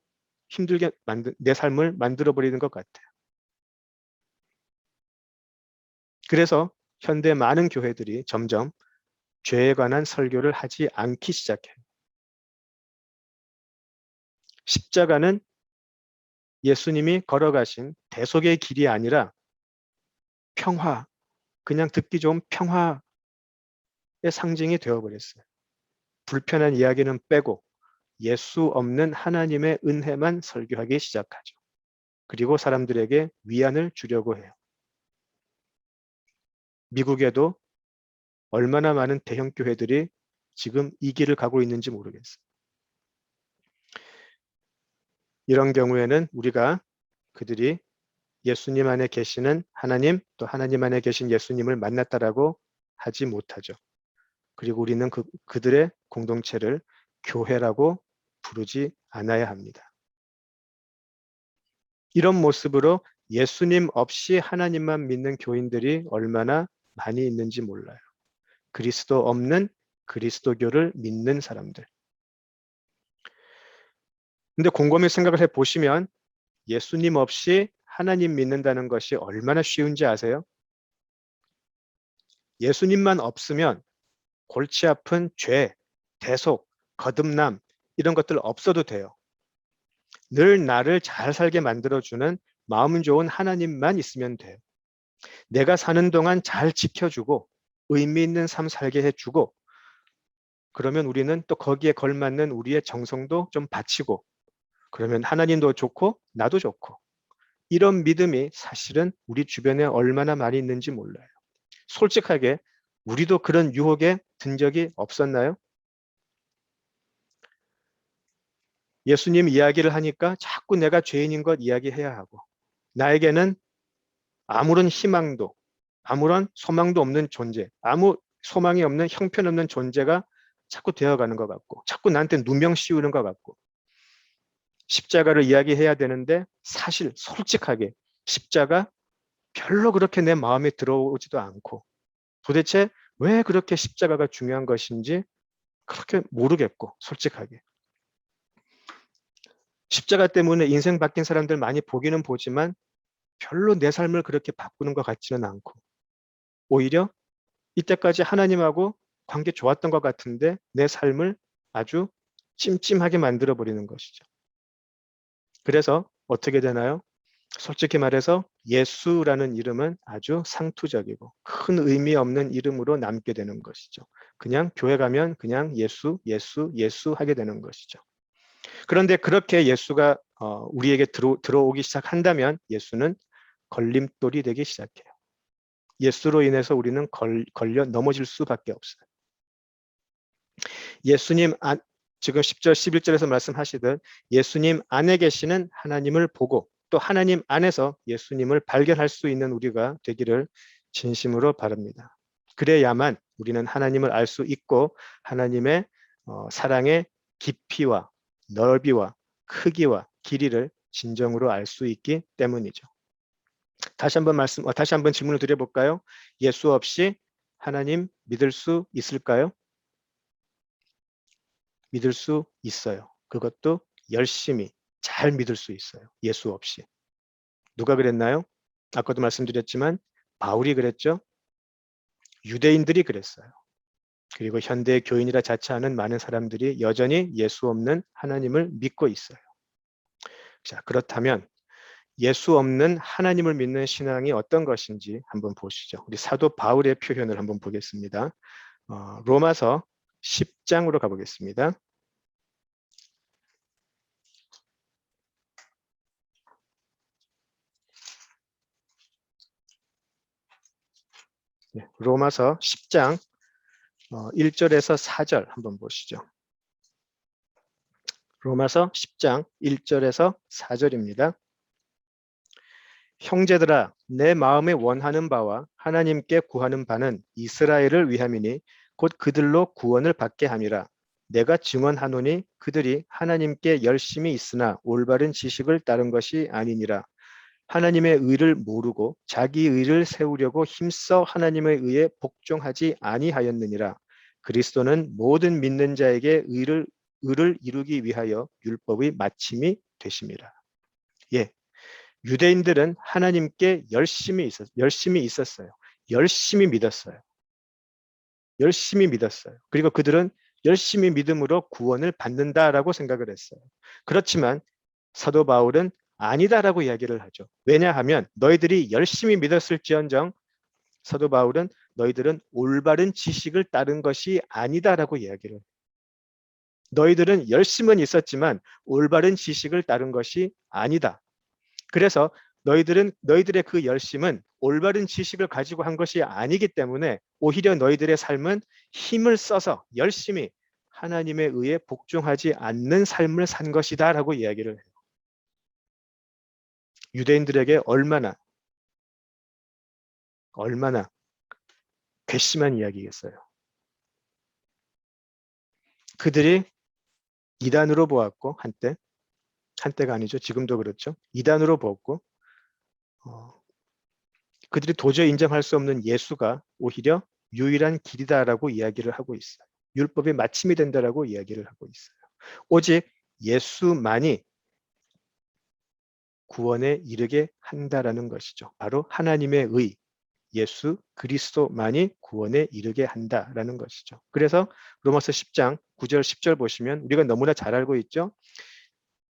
힘들게 내 삶을 만들어버리는 것 같아요. 그래서 현대 많은 교회들이 점점 죄에 관한 설교를 하지 않기 시작해요. 십자가는 예수님이 걸어가신 대속의 길이 아니라 평화, 그냥 듣기 좋은 평화의 상징이 되어버렸어요. 불편한 이야기는 빼고 예수 없는 하나님의 은혜만 설교하기 시작하죠. 그리고 사람들에게 위안을 주려고 해요. 미국에도 얼마나 많은 대형 교회들이 지금 이 길을 가고 있는지 모르겠어요. 이런 경우에는 우리가 그들이 예수님 안에 계시는 하나님 또 하나님 안에 계신 예수님을 만났다라고 하지 못하죠. 그리고 우리는 그들의 공동체를 교회라고 부르지 않아야 합니다. 이런 모습으로 예수님 없이 하나님만 믿는 교인들이 얼마나 많이 있는지 몰라요. 그리스도 없는 그리스도교를 믿는 사람들. 근데 곰곰이 생각을 해보시면 예수님 없이 하나님 믿는다는 것이 얼마나 쉬운지 아세요? 예수님만 없으면 골치 아픈 죄, 대속, 거듭남 이런 것들 없어도 돼요. 늘 나를 잘 살게 만들어주는 마음 좋은 하나님만 있으면 돼요. 내가 사는 동안 잘 지켜주고 의미 있는 삶 살게 해주고, 그러면 우리는 또 거기에 걸맞는 우리의 정성도 좀 바치고, 그러면 하나님도 좋고 나도 좋고, 이런 믿음이 사실은 우리 주변에 얼마나 많이 있는지 몰라요. 솔직하게 우리도 그런 유혹에 든 적이 없었나요? 예수님 이야기를 하니까 자꾸 내가 죄인인 것 이야기해야 하고, 나에게는 아무런 희망도 아무런 소망도 없는 존재, 아무 소망이 없는 형편없는 존재가 자꾸 되어가는 것 같고, 자꾸 나한테 누명 씌우는 것 같고, 십자가를 이야기해야 되는데 사실 솔직하게 십자가 별로 그렇게 내 마음에 들어오지도 않고, 도대체 왜 그렇게 십자가가 중요한 것인지 그렇게 모르겠고, 솔직하게 십자가 때문에 인생 바뀐 사람들 많이 보기는 보지만 별로 내 삶을 그렇게 바꾸는 것 같지는 않고, 오히려 이때까지 하나님하고 관계 좋았던 것 같은데 내 삶을 아주 찜찜하게 만들어 버리는 것이죠. 그래서 어떻게 되나요? 솔직히 말해서 예수라는 이름은 아주 상투적이고 큰 의미 없는 이름으로 남게 되는 것이죠. 그냥 교회 가면 그냥 예수, 예수, 예수 하게 되는 것이죠. 그런데 그렇게 예수가 우리에게 들어오기 시작한다면 예수는 걸림돌이 되기 시작해요. 예수로 인해서 우리는 걸려 넘어질 수밖에 없어요. 예수님 지금 10절, 11절에서 말씀하시듯 예수님 안에 계시는 하나님을 보고 또 하나님 안에서 예수님을 발견할 수 있는 우리가 되기를 진심으로 바랍니다. 그래야만 우리는 하나님을 알 수 있고 하나님의 사랑의 깊이와 넓이와 크기와 길이를 진정으로 알 수 있기 때문이죠. 다시 한번 질문을 드려볼까요? 예수 없이 하나님 믿을 수 있을까요? 믿을 수 있어요. 그것도 열심히 잘 믿을 수 있어요. 예수 없이. 누가 그랬나요? 아까도 말씀드렸지만 바울이 그랬죠. 유대인들이 그랬어요. 그리고 현대 교인이라 자처하는 많은 사람들이 여전히 예수 없는 하나님을 믿고 있어요. 자, 그렇다면 예수 없는 하나님을 믿는 신앙이 어떤 것인지 한번 보시죠. 우리 사도 바울의 표현을 한번 보겠습니다. 로마서 10장으로 가보겠습니다. 네, 로마서 10장 1절에서 4절 한번 보시죠. 로마서 10장 1절에서 4절입니다. 형제들아, 내 마음에 원하는 바와 하나님께 구하는 바는 이스라엘을 위함이니 곧 그들로 구원을 받게 함이라. 내가 증언하노니 그들이 하나님께 열심히 있으나 올바른 지식을 따른 것이 아니니라. 하나님의 의를 모르고 자기 의를 세우려고 힘써 하나님의 의에 복종하지 아니하였느니라. 그리스도는 모든 믿는 자에게 의를 이루기 위하여 율법의 마침이 되심이라. 예, 유대인들은 하나님께 열심히 있었어요. 열심히 믿었어요. 열심히 믿었어요. 그리고 그들은 열심히 믿음으로 구원을 받는다라고 생각을 했어요. 그렇지만 사도 바울은 아니다라고 이야기를 하죠. 왜냐하면 너희들이 열심히 믿었을지언정 사도 바울은 너희들은 올바른 지식을 따른 것이 아니다라고 이야기를 해요. 너희들은 열심은 있었지만 올바른 지식을 따른 것이 아니다. 그래서 너희들의 그 열심은 올바른 지식을 가지고 한 것이 아니기 때문에 오히려 너희들의 삶은 힘을 써서 열심히 하나님의 의에 복종하지 않는 삶을 산 것이다라고 이야기를 해요. 유대인들에게 얼마나 괘씸한 이야기겠어요. 그들이 이단으로 보았고 한때가 아니죠. 지금도 그렇죠. 이단으로 보았고 그들이 도저히 인정할 수 없는 예수가 오히려 유일한 길이다라고 이야기를 하고 있어요. 율법의 마침이 된다라고 이야기를 하고 있어요. 오직 예수만이 구원에 이르게 한다라는 것이죠. 바로 하나님의 의, 예수 그리스도만이 구원에 이르게 한다라는 것이죠. 그래서 로마서 10장 9절 10절 보시면 우리가 너무나 잘 알고 있죠.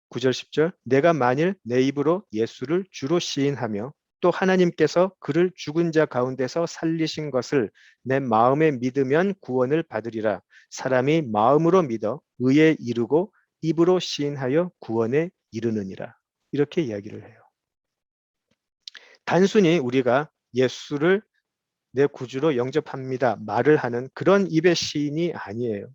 9절 10절 내가 만일 내 입으로 예수를 주로 시인하며 또 하나님께서 그를 죽은 자 가운데서 살리신 것을 내 마음에 믿으면 구원을 받으리라. 사람이 마음으로 믿어 의에 이르고 입으로 시인하여 구원에 이르느니라. 이렇게 이야기를 해요. 단순히 우리가 예수를 내 구주로 영접합니다 말을 하는 그런 입의 시인이 아니에요.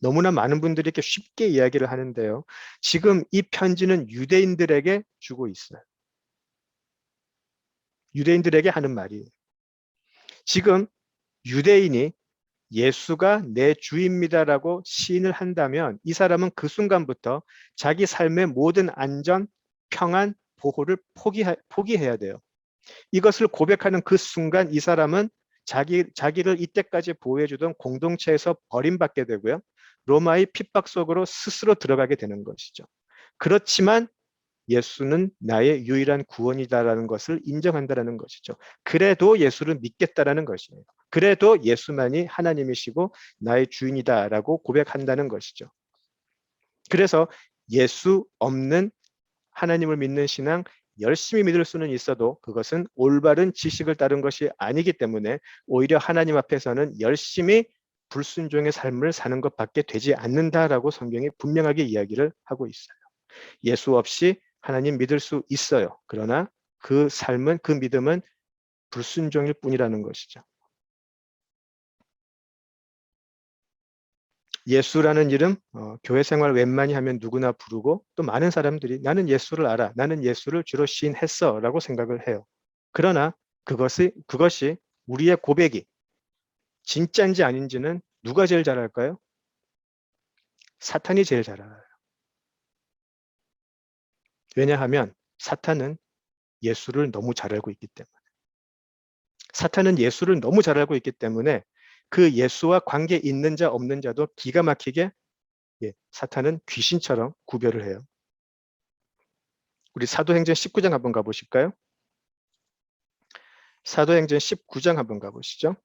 너무나 많은 분들이 이렇게 쉽게 이야기를 하는데요. 지금 이 편지는 유대인들에게 주고 있어요. 유대인들에게 하는 말이에요. 지금 유대인이 예수가 내 주입니다라고 시인을 한다면 이 사람은 그 순간부터 자기 삶의 모든 안전, 평안, 보호를 포기해야 돼요. 이것을 고백하는 그 순간 이 사람은 자기를 이때까지 보호해주던 공동체에서 버림받게 되고요. 로마의 핍박 속으로 스스로 들어가게 되는 것이죠. 그렇지만 예수는 나의 유일한 구원이다라는 것을 인정한다라는 것이죠. 그래도 예수를 믿겠다라는 것이에요. 그래도 예수만이 하나님이시고 나의 주인이다라고 고백한다는 것이죠. 그래서 예수 없는 하나님을 믿는 신앙 열심히 믿을 수는 있어도 그것은 올바른 지식을 따른 것이 아니기 때문에 오히려 하나님 앞에서는 열심히 불순종의 삶을 사는 것밖에 되지 않는다라고 성경이 분명하게 이야기를 하고 있어요. 예수 없이 하나님 믿을 수 있어요. 그러나 그 삶은, 그 믿음은 불순종일 뿐이라는 것이죠. 예수라는 이름, 교회 생활 웬만히 하면 누구나 부르고 또 많은 사람들이 나는 예수를 알아, 나는 예수를 주로 시인했어 라고 생각을 해요. 그러나 그것이 우리의 고백이 진짜인지 아닌지는 누가 제일 잘 알까요? 사탄이 제일 잘 알아요. 왜냐하면 사탄은 예수를 너무 잘 알고 있기 때문에. 사탄은 예수를 너무 잘 알고 있기 때문에 그 예수와 관계 있는 자 없는 자도 기가 막히게 사탄은 귀신처럼 구별을 해요. 우리 사도행전 19장 한번 가보실까요? 사도행전 19장 한번 가보시죠.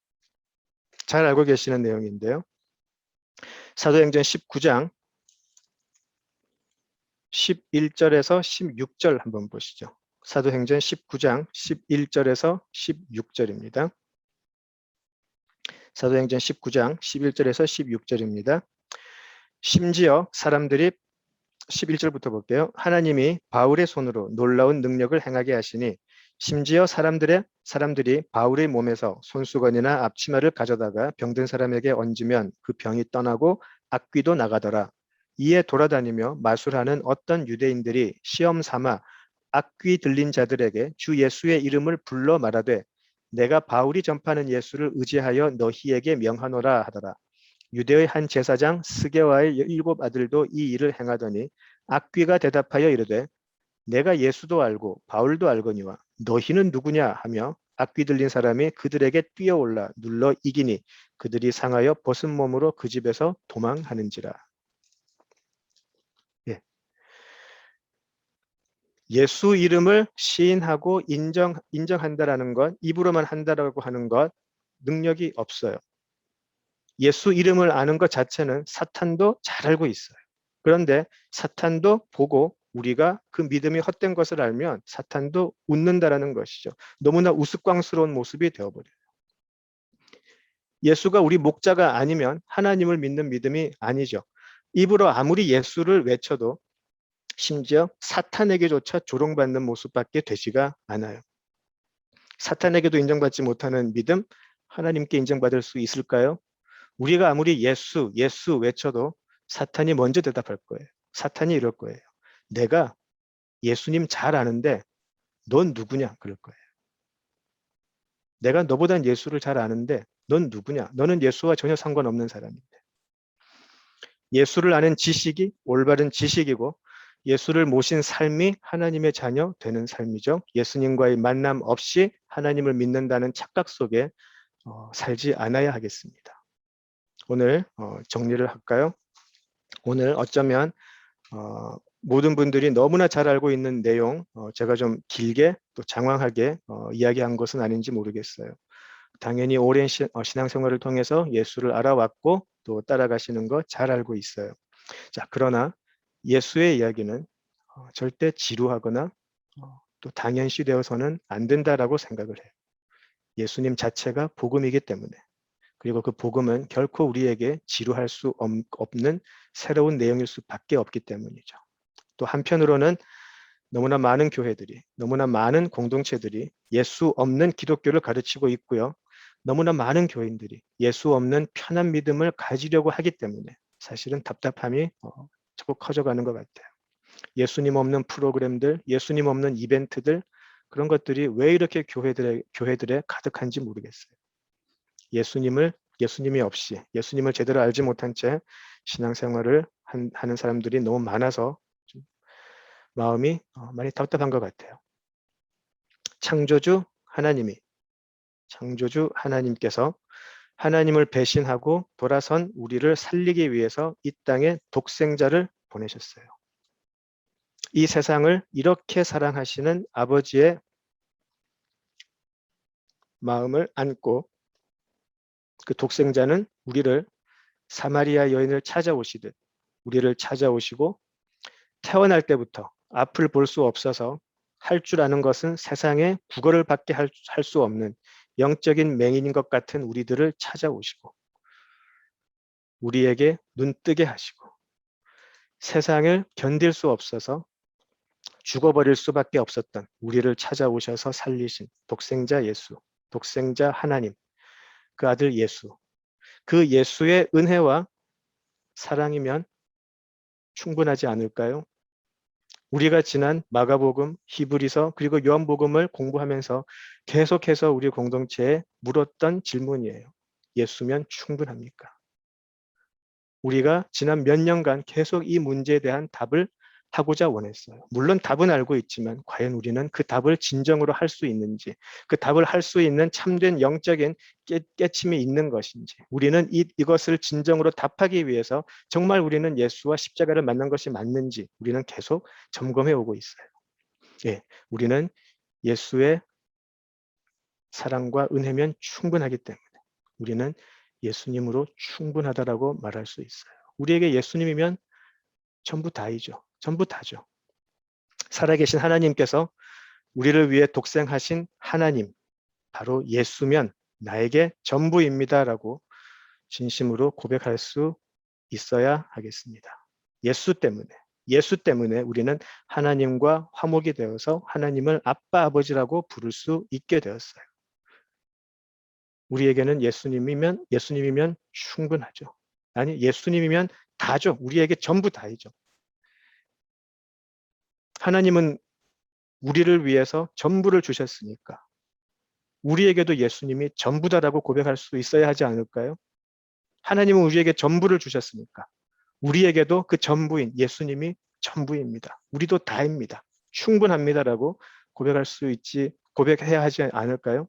잘 알고 계시는 내용인데요. 사도행전 19장 11절에서 16절 한번 보시죠. 사도행전 19장 11절에서 16절입니다. 사도행전 19장 11절에서 16절입니다. 심지어 사람들이 11절부터 볼게요. 하나님이 바울의 손으로 놀라운 능력을 행하게 하시니 심지어 사람들이 바울의 몸에서 손수건이나 앞치마를 가져다가 병든 사람에게 얹으면 그 병이 떠나고 악귀도 나가더라. 이에 돌아다니며 마술하는 어떤 유대인들이 시험 삼아 악귀 들린 자들에게 주 예수의 이름을 불러 말하되 내가 바울이 전파하는 예수를 의지하여 너희에게 명하노라 하더라. 유대의 한 제사장 스게와의 7 아들도 이 일을 행하더니 악귀가 대답하여 이르되 내가 예수도 알고 바울도 알거니와 너희는 누구냐 하며 악귀 들린 사람이 그들에게 뛰어올라 눌러 이기니 그들이 상하여 벗은 몸으로 그 집에서 도망하는지라. 예. 예수 이름을 시인하고 인정한다라는 것, 입으로만 한다라고 하는 것 능력이 없어요. 예수 이름을 아는 것 자체는 사탄도 잘 알고 있어요. 그런데 사탄도 보고 우리가 그 믿음이 헛된 것을 알면 사탄도 웃는다라는 것이죠. 너무나 우스꽝스러운 모습이 되어버려요. 예수가 우리 목자가 아니면 하나님을 믿는 믿음이 아니죠. 입으로 아무리 예수를 외쳐도 심지어 사탄에게조차 조롱받는 모습밖에 되지가 않아요. 사탄에게도 인정받지 못하는 믿음, 하나님께 인정받을 수 있을까요? 우리가 아무리 예수 외쳐도 사탄이 먼저 대답할 거예요. 사탄이 이럴 거예요. 내가 예수님 잘 아는데 넌 누구냐? 그럴 거예요. 내가 너보단 예수를 잘 아는데 넌 누구냐? 너는 예수와 전혀 상관없는 사람인데. 예수를 아는 지식이 올바른 지식이고 예수를 모신 삶이 하나님의 자녀 되는 삶이죠. 예수님과의 만남 없이 하나님을 믿는다는 착각 속에 살지 않아야 하겠습니다. 오늘 정리를 할까요? 오늘 어쩌면 모든 분들이 너무나 잘 알고 있는 내용 제가 좀 길게 또 장황하게 이야기한 것은 아닌지 모르겠어요. 당연히 오랜 신앙생활을 통해서 예수를 알아왔고 또 따라가시는 거 잘 알고 있어요. 자, 그러나 예수의 이야기는 절대 지루하거나 또 당연시 되어서는 안 된다라고 생각을 해요. 예수님 자체가 복음이기 때문에. 그리고 그 복음은 결코 우리에게 지루할 수 없는 새로운 내용일 수밖에 없기 때문이죠. 또 한편으로는 너무나 많은 교회들이, 너무나 많은 공동체들이 예수 없는 기독교를 가르치고 있고요. 너무나 많은 교인들이 예수 없는 편한 믿음을 가지려고 하기 때문에 사실은 답답함이 자꾸 커져가는 것 같아요. 예수님 없는 프로그램들, 예수님 없는 이벤트들, 그런 것들이 왜 이렇게 교회들에 가득한지 모르겠어요. 예수님이 없이, 예수님을 제대로 알지 못한 채 신앙생활을 하는 사람들이 너무 많아서 좀 마음이 많이 답답한 것 같아요. 창조주 하나님께서 하나님을 배신하고 돌아선 우리를 살리기 위해서 이 땅에 독생자를 보내셨어요. 이 세상을 이렇게 사랑하시는 아버지의 마음을 안고 그 독생자는 우리를 사마리아 여인을 찾아오시듯 우리를 찾아오시고 태어날 때부터 앞을 볼 수 없어서 할 줄 아는 것은 세상에 국어를 밖에 할 수 없는 영적인 맹인인 것 같은 우리들을 찾아오시고 우리에게 눈뜨게 하시고 세상을 견딜 수 없어서 죽어버릴 수밖에 없었던 우리를 찾아오셔서 살리신 독생자 예수, 독생자 하나님, 그 아들 예수, 그 예수의 은혜와 사랑이면 충분하지 않을까요? 우리가 지난 마가복음, 히브리서 그리고 요한복음을 공부하면서 계속해서 우리 공동체에 물었던 질문이에요. 예수면 충분합니까? 우리가 지난 몇 년간 계속 이 문제에 대한 답을 하고자 원했어요. 물론 답은 알고 있지만 과연 우리는 그 답을 진정으로 할 수 있는지, 그 답을 할 수 있는 참된 영적인 깨침이 있는 것인지, 우리는 이것을 진정으로 답하기 위해서 정말 우리는 예수와 십자가를 만난 것이 맞는지 우리는 계속 점검해 오고 있어요. 예, 우리는 예수의 사랑과 은혜면 충분하기 때문에 우리는 예수님으로 충분하다라고 말할 수 있어요. 우리에게 예수님이면 전부 다이죠. 전부 다죠. 살아계신 하나님께서 우리를 위해 독생하신 하나님, 바로 예수면 나에게 전부입니다라고 진심으로 고백할 수 있어야 하겠습니다. 예수 때문에 우리는 하나님과 화목이 되어서 하나님을 아빠, 아버지라고 부를 수 있게 되었어요. 우리에게는 예수님이면 충분하죠. 아니, 예수님이면 다죠. 우리에게 전부 다이죠. 하나님은 우리를 위해서 전부를 주셨으니까 우리에게도 예수님이 전부다라고 고백할 수 있어야 하지 않을까요? 하나님은 우리에게 전부를 주셨으니까 우리에게도 그 전부인 예수님이 전부입니다. 우리도 다입니다. 충분합니다라고 고백해야 하지 않을까요?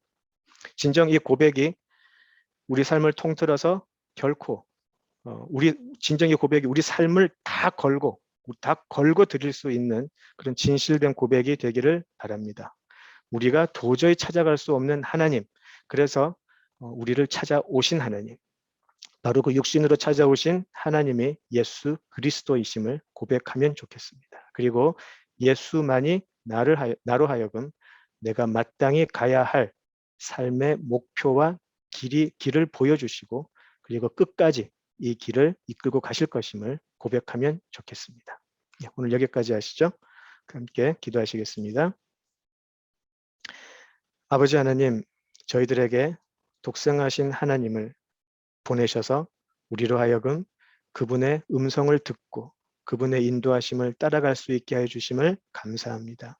진정 이 고백이 우리 삶을 통틀어서 결코 진정의 고백이 우리 삶을 다 걸고 드릴 수 있는 그런 진실된 고백이 되기를 바랍니다. 우리가 도저히 찾아갈 수 없는 하나님, 그래서 우리를 찾아오신 하나님, 바로 그 육신으로 찾아오신 하나님이 예수 그리스도이심을 고백하면 좋겠습니다. 그리고 예수만이 나로 하여금 내가 마땅히 가야 할 삶의 목표와 길을 보여주시고 그리고 끝까지 이 길을 이끌고 가실 것임을 고백하면 좋겠습니다. 오늘 여기까지 하시죠. 함께 기도하시겠습니다. 아버지 하나님, 저희들에게 독생하신 하나님을 보내셔서 우리로 하여금 그분의 음성을 듣고 그분의 인도하심을 따라갈 수 있게 해주심을 감사합니다.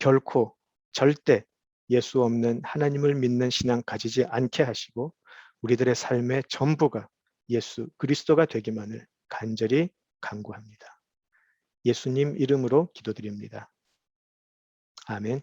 결코 절대 예수 없는 하나님을 믿는 신앙 가지지 않게 하시고 우리들의 삶의 전부가 예수 그리스도가 되기만을 간절히 간구합니다. 예수님 이름으로 기도드립니다. 아멘.